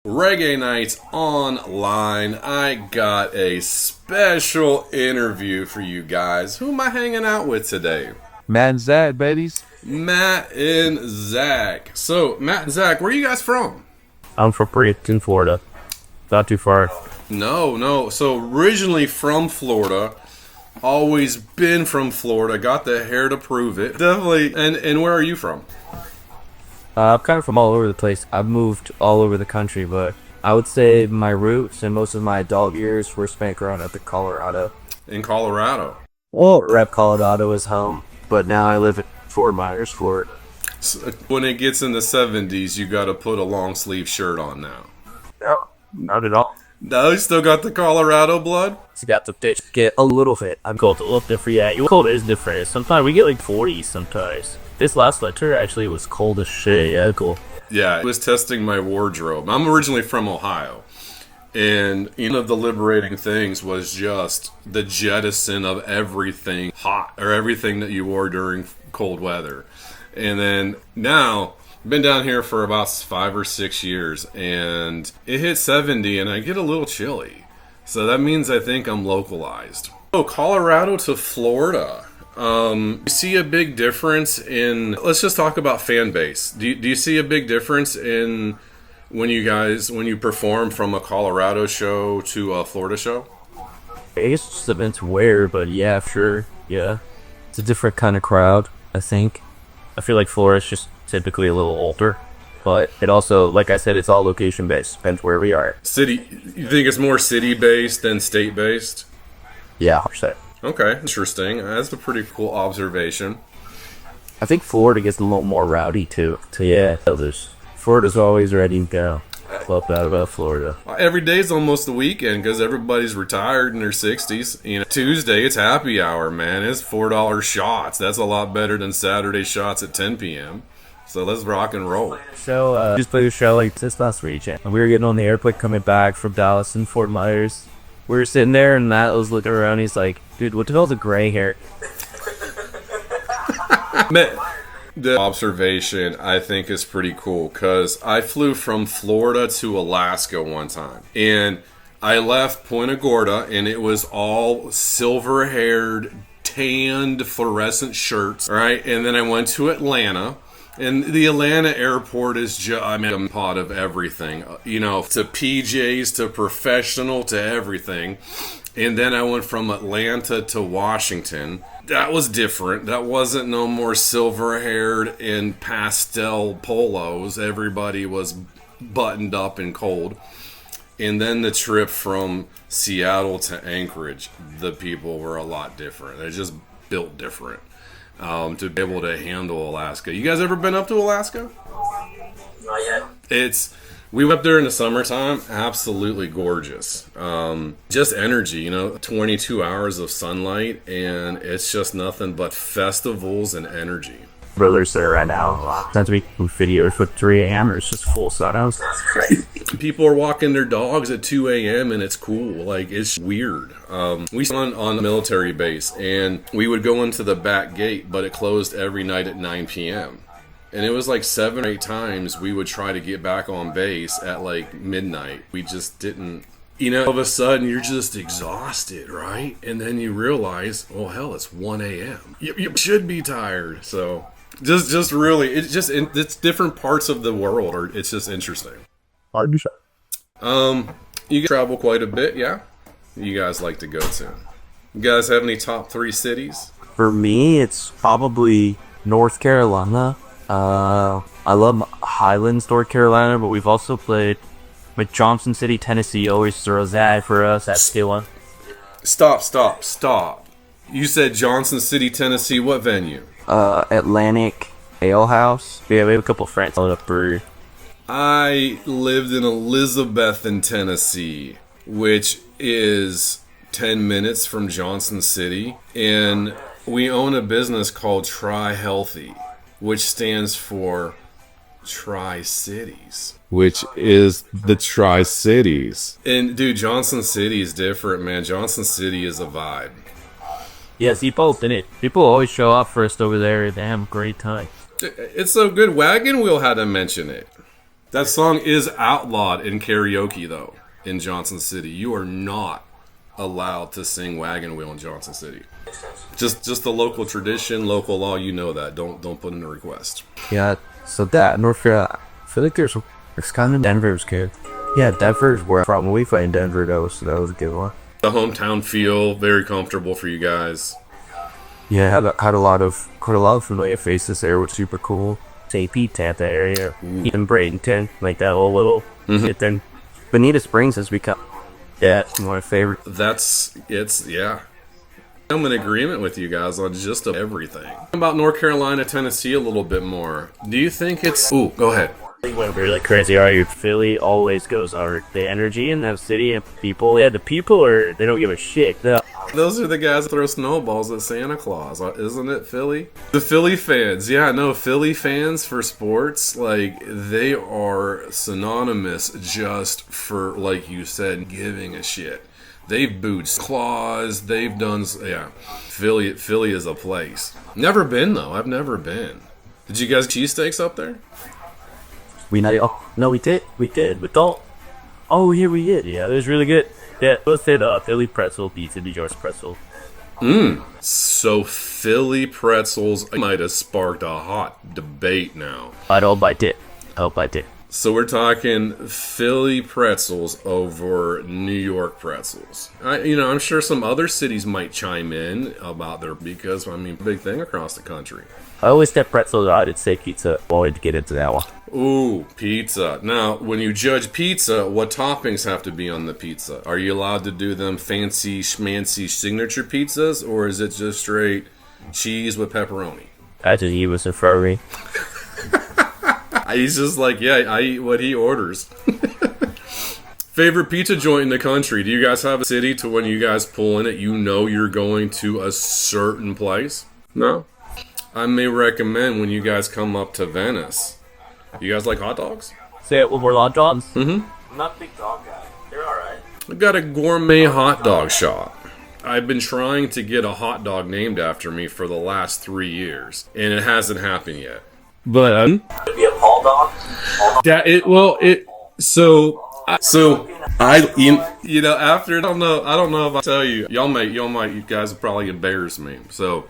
Reggae Nights Online. I got a special interview for you guys. Who am I hanging out with today? Matt and Zack, babies. Matt and Zack. So, Matt and Zack, where are you guys from? I'm from Princeton, Florida. Not too far. No. So, originally from Florida. Always been from Florida. Got the hair to prove it. Definitely. And where are you from? I'm kind of from all over the place. I've moved all over the country, but I would say my roots and most of my adult years were spent growing up in Colorado. In Colorado. Well, Rep Colorado is home, but now I live in Fort Myers, Florida. So when it gets in the 70s, you got to put a long sleeve shirt on now. No, not at all. No, you still got the Colorado blood? It's got to get a little bit. I'm cold a little different. Yeah, cold is different. Sometimes we get like 40s sometimes. This last winter actually was cold as shit. Yeah, cool. Yeah, I was testing my wardrobe. I'm originally from Ohio. And one of the liberating things was just the jettison of everything hot or everything that you wore during cold weather. And then now, been down here for about 5 or 6 years, and it hit 70 and I get a little chilly. So that means I think I'm localized. Oh, Colorado to Florida. You see a big difference in, let's just talk about fan base. Do you see a big difference in when you perform from a Colorado show to a Florida show? I guess it just depends where, but yeah, sure. Yeah. It's a different kind of crowd, I think. I feel like Florida's just typically a little older, but it also, like I said, it's all location based. Depends where we are. City, you think it's more city based than state based? Yeah, 100%. Okay, interesting. That's a pretty cool observation. I think Florida gets a little more rowdy too. So yeah, Florida's always ready to go. Love that about Florida. Every day's almost the weekend because everybody's retired in their 60s. You know, Tuesday it's happy hour, man. It's $4 shots. That's a lot better than Saturday shots at 10 p.m. So let's rock and roll. So just played a show like this last weekend. We were getting on the airplane coming back from Dallas and Fort Myers. We were sitting there and Matt was looking around. He's like, "Dude, what the hell's a gray hair?" The observation I think is pretty cool because I flew from Florida to Alaska one time, and I left Punta Gorda and it was all silver haired, tanned, fluorescent shirts, right? And then I went to Atlanta. And the Atlanta airport is just, a pot of everything, you know, to PJs, to professional, to everything. And then I went from Atlanta to Washington. That was different. That wasn't no more silver-haired and pastel polos. Everybody was buttoned up and cold. And then the trip from Seattle to Anchorage, the people were a lot different. They're just built different. To be able to handle Alaska. You guys ever been up to Alaska? Not yet. We went up there in the summertime. Absolutely gorgeous. Just energy, 22 hours of sunlight, and it's just nothing but festivals and energy. Brothers there right now. Sometimes we do videos with 3 a.m. or it's just full sunouts. That's crazy. People are walking their dogs at 2 a.m. and it's cool. Like, it's weird. We went on a military base and we would go into the back gate, but it closed every night at 9 p.m. And it was like 7 or 8 times we would try to get back on base at like midnight. We just didn't. All of a sudden you're just exhausted, right? And then you realize, oh hell, it's 1 a.m. You should be tired. So just really, it's different parts of the world, or it's just interesting. Hard to say. You travel quite a bit, yeah? You guys like to go to? You guys have any top 3 cities? For me, it's probably North Carolina. I love Highlands, North Carolina, but we've also played with Johnson City, Tennessee. Always throws that for us. That's the one. Stop. You said Johnson City, Tennessee. What venue? Atlantic Ale House. Yeah, we have a couple of friends on the brewery. I lived in Elizabethton, Tennessee, which is 10 minutes from Johnson City, and we own a business called Tri Healthy, which stands for Tri-Cities. Which is the Tri-Cities. And dude, Johnson City is different, man. Johnson City is a vibe. Yes, people in it. People always show up first over there. They have a great time. It's so good. Wagon Wheel had to mention it. That song is outlawed in karaoke, though, in Johnson City. You are not allowed to sing Wagon Wheel in Johnson City. Just the local tradition, local law, you know that. Don't put in a request. Yeah, so that, North Carolina, I feel like there's kind of Denver's good. Yeah, Denver's where I'm from. We play in Denver, though, so that was a good one. The hometown feel, very comfortable for you guys. Yeah, had a lot of familiar faces there, which was super cool. St. Pete at that area, even Bradenton, like that whole little shit. Then Bonita Springs has become, it's one of my favorite. Yeah. I'm in agreement with you guys on just everything. About North Carolina, Tennessee a little bit more. Do you think it's... Ooh, go ahead. They went really crazy. Philly always goes hard. The energy in that city and people, the people they don't give a shit. Those are the guys that throw snowballs at Santa Claus, isn't it, Philly? The Philly fans, Philly fans for sports, like, they are synonymous just for, like you said, giving a shit. They've booed Claus, they've done, Philly is a place. Never been, though. I've never been. Did you guys cheesesteaks up there? We did. We thought, here we did. Yeah, it was really good. Yeah, let's say the Philly pretzel beats the New York pretzel. So Philly pretzels might have sparked a hot debate now. I hope I did. So we're talking Philly pretzels over New York pretzels. I'm sure some other cities might chime in about because, big thing across the country. I always said pretzels, I'd say pizza. Wanted to get into that one. Ooh, pizza. Now, when you judge pizza, what toppings have to be on the pizza? Are you allowed to do them fancy schmancy signature pizzas, or is it just straight cheese with pepperoni? He was a furry. He's just like, I eat what he orders. Favorite pizza joint in the country? Do you guys have a city to when you guys pull in it, you're going to a certain place? No? I may recommend when you guys come up to Venice. You guys like hot dogs? Say it one more, hot dogs? Mm-hmm. I'm not a big dog guy. They're alright. I've got a gourmet hot dog shop. I've been trying to get a hot dog named after me for the last 3 years, and it hasn't happened yet. But Could it be a Paul dog? After I don't know if I tell you, you guys will probably embarrass me. So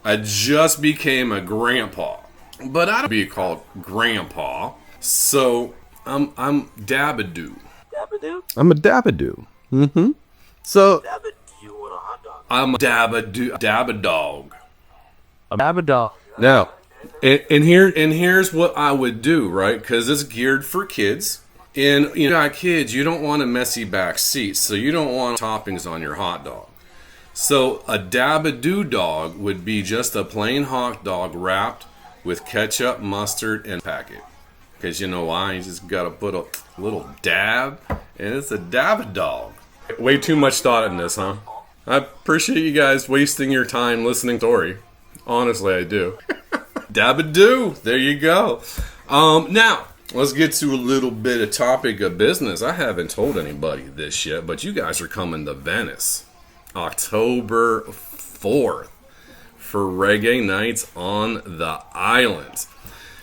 I just became a grandpa, but I don't be called grandpa. So I'm Dabadoo. Dabadoo? I'm a Dabadoo. Mm-hmm. So Dabadoo want a hot dog? I'm a Dabadog. A Dabadog. now, And here's what I would do, right? Because it's geared for kids. And you got kids, you don't want a messy back seat, so you don't want toppings on your hot dog. So a Dabadoo dog would be just a plain hot dog wrapped with ketchup, mustard, and packet. Because you know why? You just got to put a little dab, and it's a Dabadog. Way too much thought in this, huh? I appreciate you guys wasting your time listening to story. Honestly, I do. Dabadoo, there you go. Now, let's get to a little bit of topic of business. I haven't told anybody this yet, but you guys are coming to Venice October 4th for Reggae Nights on the Island.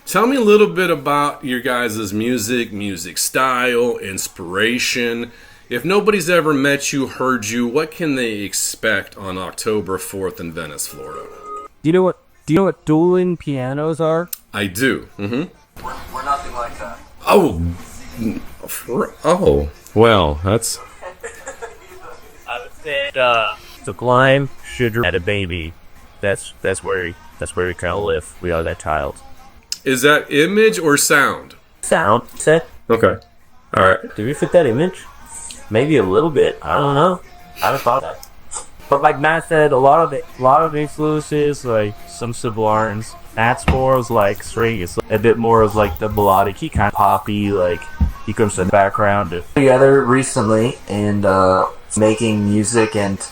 Tell me a little bit about your guys' music style, inspiration. If nobody's ever met you, heard you, what can they expect on October 4th in Venice, Florida? Do you know what dueling pianos are? I do. Mm-hmm. We're nothing like that. Well, that's... I would say took lime, sugar, had a baby. That's where we kind of live. We are that child. Is that image or sound? Sound. Set. Okay. All right. Do we fit that image? Maybe a little bit. I don't know. I haven't thought that. But like Matt said, a lot of influences, like some Sublime. Matt's more of like string. It's a bit more of like the melodic. He kind of poppy, like he comes in the background. Together recently and making music, and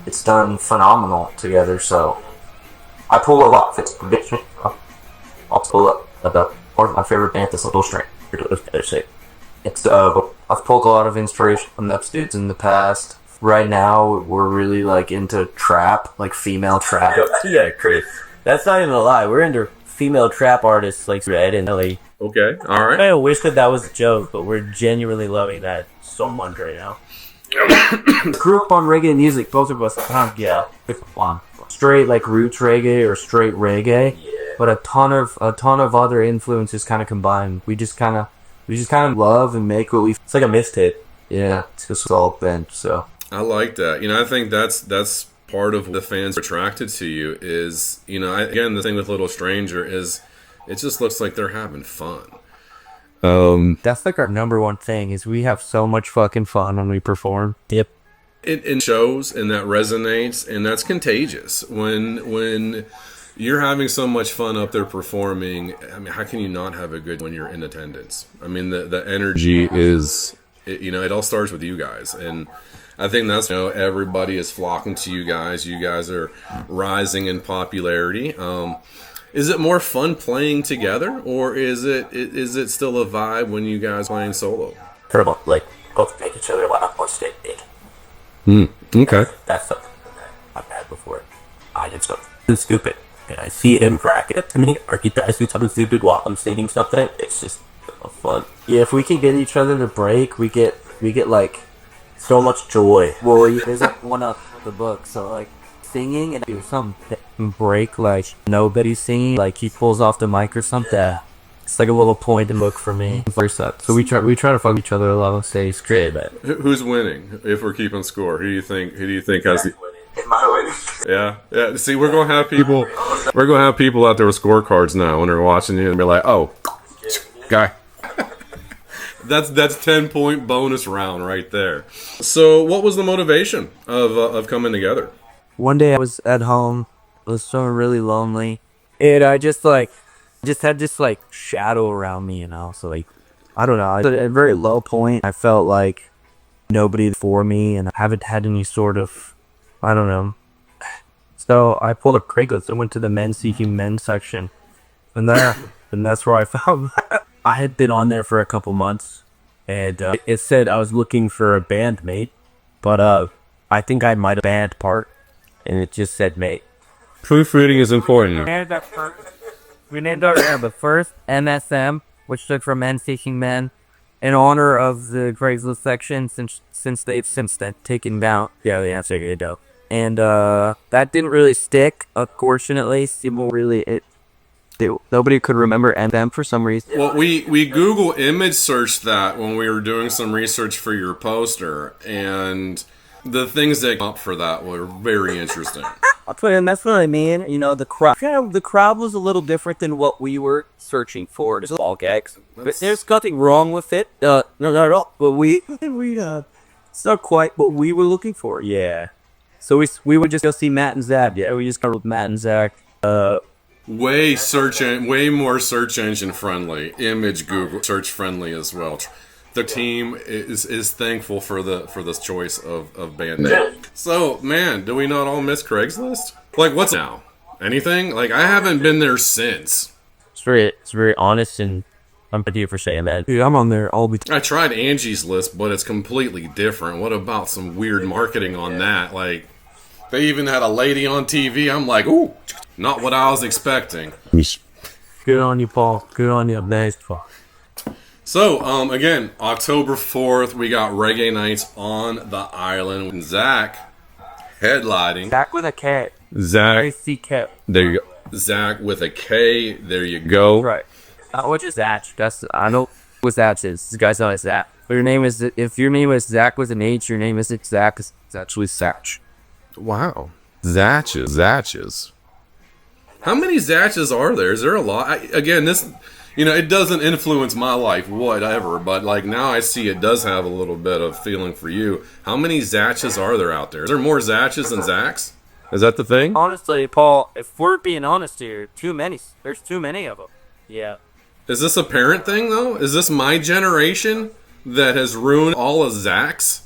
it's done phenomenal together. So I pull a lot of inspiration. I'll pull up one of my favorite bands, this little string. It's I've pulled a lot of inspiration from those dudes in the past. Right now, we're really like into trap, like female trap. Yeah, Chris. That's not even a lie. We're into female trap artists like Red and Ellie. Okay, all right. I wish that was a joke, but we're genuinely loving that so much right now. Grew up on reggae music, both of us. Yeah, straight like roots reggae or straight reggae, but a ton of other influences kind of combined. We just kind of love and make what we. It's like a mixtape. Yeah, it's just all bent. So I like that. I think that's part of the fans are attracted to you is, again, the thing with Little Stranger is it just looks like they're having fun. That's like our number one thing is we have so much fucking fun when we perform. Yep. It shows and that resonates and that's contagious. When you're having so much fun up there performing, I mean, how can you not have a good when you're in attendance? I mean, the energy is, it all starts with you guys. And I think that's, everybody is flocking to you guys. You guys are rising in popularity. Is it more fun playing together, or is it still a vibe when you guys playing solo? Terrible. Like, both make each other laugh on stage. Okay. That's something that I've had before. I did something stupid, and I see him crack it to me, or he tries to do something stupid while I'm singing something. It's just fun. Yeah, if we can get each other to break, we get like so much joy. Well, there's like one of the book, so like singing and do something break like nobody's singing, like he pulls off the mic or something. It's like a little point and book for me. So we try to fuck each other a lot on stage. Great, man. Who's winning? If we're keeping score, who do you think has the? Am I winning? Yeah. See, we're gonna have people out there with scorecards now when they're watching you and be like, "Oh, guy." That's 10-point bonus round right there. So, what was the motivation of coming together? One day I was at home. I was feeling really lonely, and I just had this like shadow around me, So like, I don't know. At a very low point, I felt like nobody for me, and I haven't had any sort of, I don't know. So I pulled up Craigslist. I went to the men seeking men section, and that's where I found. I had been on there for a couple months, and it said I was looking for a bandmate, but I think I might have band part, and it just said mate. Proofreading is important. We named our the first MSM, which stood for Men Seeking Men, in honor of the Craigslist section since they've since then taken down. Yeah, the answer is no. And that didn't really stick, unfortunately. Nobody could remember them for some reason. Well, we Google image searched that when we were doing some research for your poster, and the things that came up for that were very interesting. And that's what I mean. The crowd was a little different than what we were searching for. There's all gags, but there's nothing wrong with it. No, not at all. But it's not quite what we were looking for. Yeah. So we would just go see Matt and Zack. Yeah, we just got with Matt and Zack. Way more search engine friendly. Image Google search friendly as well. The team is thankful for this choice of band name. So, man, do we not all miss Craigslist? Like, what's now? Anything? Like, I haven't been there since. It's very honest, and I'm with you for saying that. Dude, I'm on there all the time. I tried Angie's List, but it's completely different. What about some weird marketing on that? Like, they even had a lady on TV. I'm like, ooh, not what I was expecting. Good on you, Paul. Good on you. Nice, Paul. So, again, October 4th, we got Reggae Nights on the island with Zack headlining. Zack with a K. Zack. C-K. There you go. Zack with a K. There you go. Right. Which is Zach. I know what Zach is. This guy's not Zach. But if your name is Zack with an H, your name isn't Zack. It's actually Satch. Wow. Zatches. How many Zatches are there? Is there a lot? This... it doesn't influence my life whatever, but like now I see it does have a little bit of feeling for you. How many Zatches are there out there? Is there more Zatches than Zacks? Is that the thing? Honestly, Paul, if we're being honest here, too many. There's too many of them. Yeah. Is this a parent thing though? Is this my generation that has ruined all of Zacks?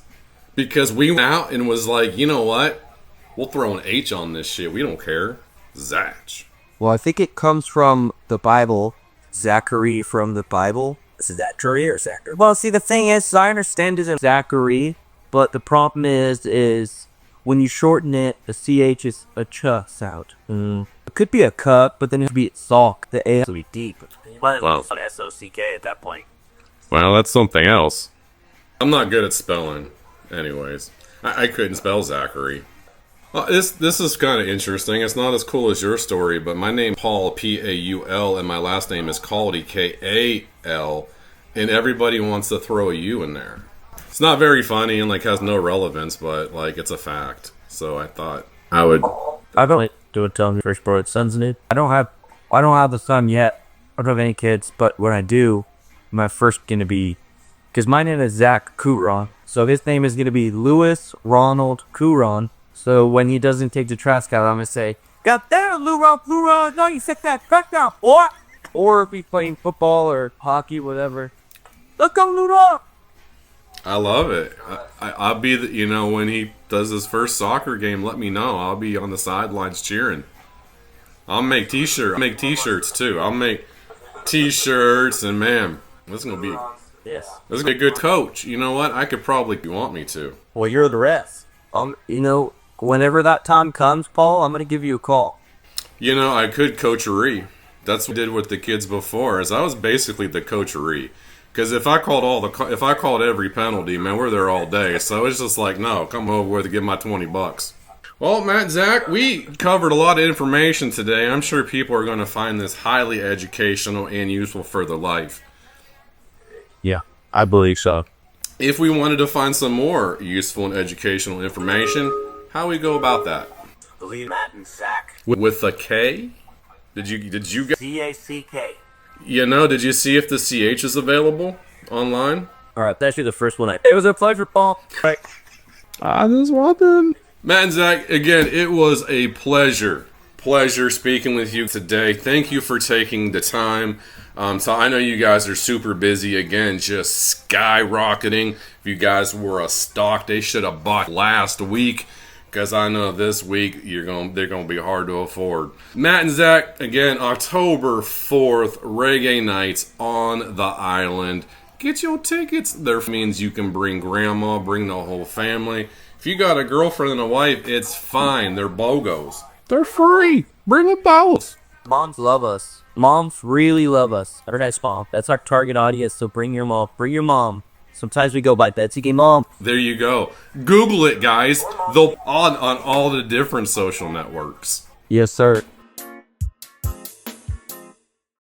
Because we went out and was like, you know what? We'll throw an H on this shit. We don't care. Zatch. Well, I think it comes from the Bible. Zachary from the Bible. Is it Zachary or Zachary? Well, see, the thing is, I understand it's Zachary, but the problem is when you shorten it, the CH is a ch sound. It could be a cup, but then it would be sock. The A would be deep. Well, S-O-C-K at that point. Well, that's something else. I'm not good at spelling. Anyways, I couldn't spell Zachary. Well, this is kind of interesting. It's not as cool as your story, but my name Paul, P-A-U-L, and my last name is Caldy, K-A-L, and everybody wants to throw a U in there. It's not very funny and like has no relevance, but like it's a fact. So I thought I would. I don't do it till first brought sons in it. I don't have a son yet. I don't have any kids, but when I do, my first gonna be, because my name is Zack Couron, so his name is gonna be Louis Ronald Couron. So when he doesn't take the trash out, I'm gonna say, "God damn, Louis, no, you take that trash out, boy!" Or if he's playing football or hockey, whatever, let's go, Louis. I love it. I'll be when he does his first soccer game, let me know. I'll be on the sidelines cheering. I'll make t-shirts too. I'll make t-shirts, and man, this is gonna be a good coach. You know what? I could probably, if you want me to. Well, you're the rest. Whenever that time comes, Paul, I'm gonna give you a call. I could coachery. That's what I did with the kids before. Is I was basically the coachery. Because if I called every penalty, man, we're there all day. So it's just like, no, come over to give my $20. Well, Matt Zack, we covered a lot of information today. I'm sure people are going to find this highly educational and useful for their life. Yeah, I believe so. If we wanted to find some more useful and educational information, how we go about that? Believe Matt and Zack. With a K? Did you get C-A-C-K. did you see if the CH is available online? All right, that's actually the first one. It was a pleasure, Paul. I just want them. Matt and Zack, again, it was a pleasure speaking with you today. Thank you for taking the time. So I know you guys are super busy again, just skyrocketing. If you guys were a stock, they should have bought last week. Because I know this week they're going to be hard to afford. Matt and Zack, again, October 4th, Reggae Nights on the island. Get your tickets. There means you can bring grandma, bring the whole family. If you got a girlfriend and a wife, it's fine. They're BOGOs. They're free. Bring them both. Moms love us. Moms really love us. Our nice mom. That's our target audience, so bring your mom. Bring your mom. Sometimes we go by Betsy Gay Mom. There you go. Google it, guys. They'll on all the different social networks. Yes, sir.